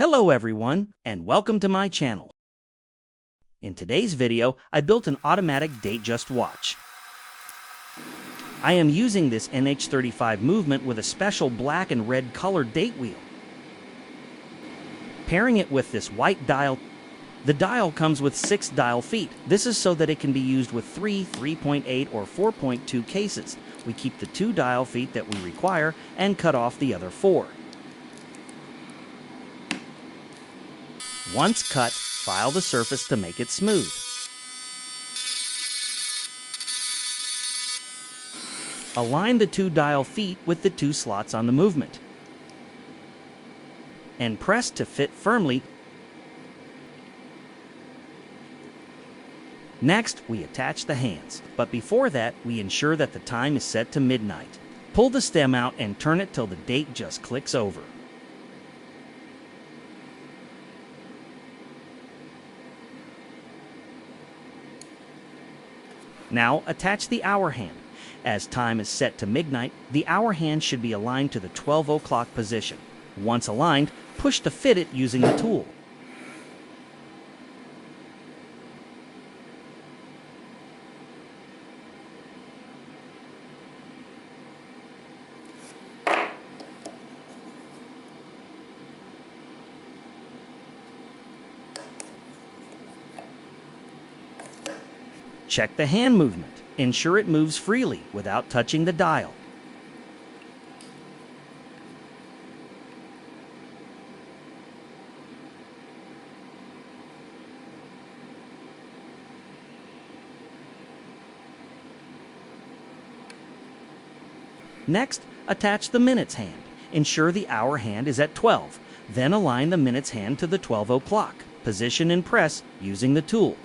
Hello everyone, and welcome to my channel. In today's video, I built an automatic date-just watch. I am using this NH35 movement with a special black and red colored date wheel. Pairing it with this white dial. The dial comes with 6 dial feet. This is so that it can be used with 3, 3.8, or 4.2 cases. We keep the 2 dial feet that we require and cut off the other 4. Once cut, file the surface to make it smooth. Align the 2 dial feet with the 2 slots on the movement and press to fit firmly. Next, we attach the hands, but before that, we ensure that the time is set to midnight. Pull the stem out and turn it till the date just clicks over. Now attach the hour hand. As time is set to midnight, the hour hand should be aligned to the 12 o'clock position. Once aligned, push to fit it using the tool. Check the hand movement. Ensure it moves freely without touching the dial. Next, attach the minutes hand. Ensure the hour hand is at 12. Then align the minutes hand to the 12 o'clock. Position and press using the tool.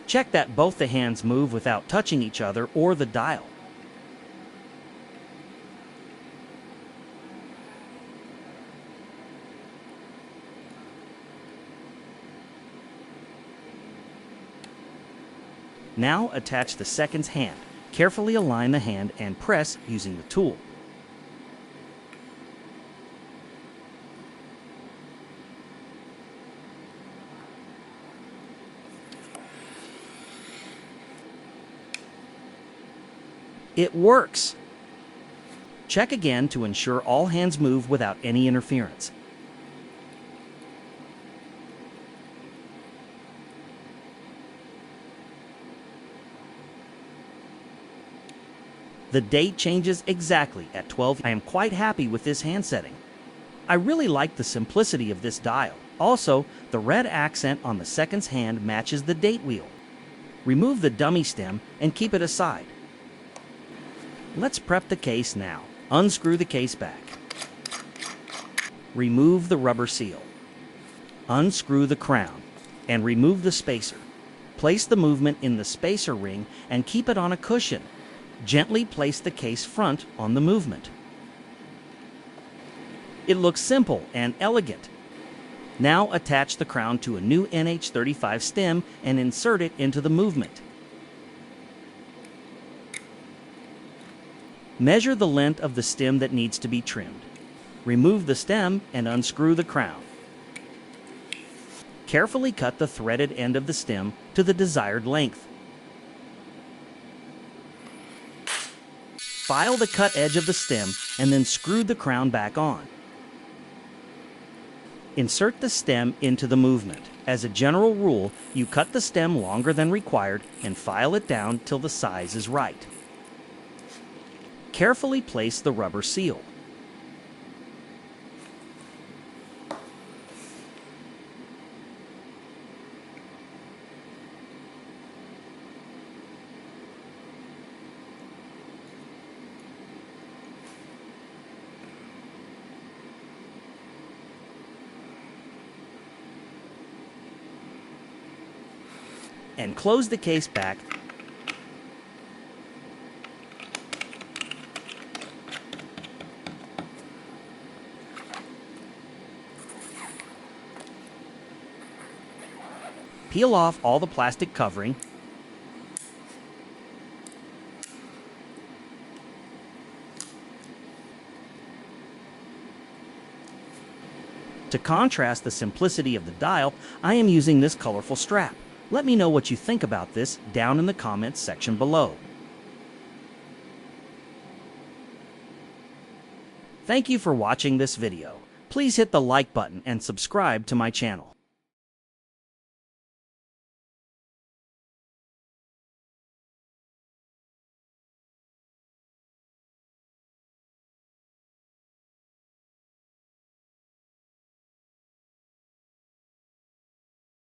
Check that both the hands move without touching each other or the dial. Now attach the seconds hand. Carefully align the hand and press using the tool. It works! Check again to ensure all hands move without any interference. The date changes exactly at 12. I am quite happy with this hand setting. I really like the simplicity of this dial. Also, the red accent on the seconds hand matches the date wheel. Remove the dummy stem and keep it aside. Let's prep the case now. Unscrew the case back. Remove the rubber seal. Unscrew the crown and remove the spacer. Place the movement in the spacer ring and keep it on a cushion. Gently place the case front on the movement. It looks simple and elegant. Now attach the crown to a new NH35 stem and insert it into the movement. Measure the length of the stem that needs to be trimmed. Remove the stem and unscrew the crown. Carefully cut the threaded end of the stem to the desired length. File the cut edge of the stem and then screw the crown back on. Insert the stem into the movement. As a general rule, you cut the stem longer than required and file it down till the size is right. Carefully place the rubber seal. And close the case back. Peel off all the plastic covering. To contrast the simplicity of the dial, I am using this colorful strap. Let me know what you think about this down in the comments section below. Thank you for watching this video. Please hit the like button and subscribe to my channel.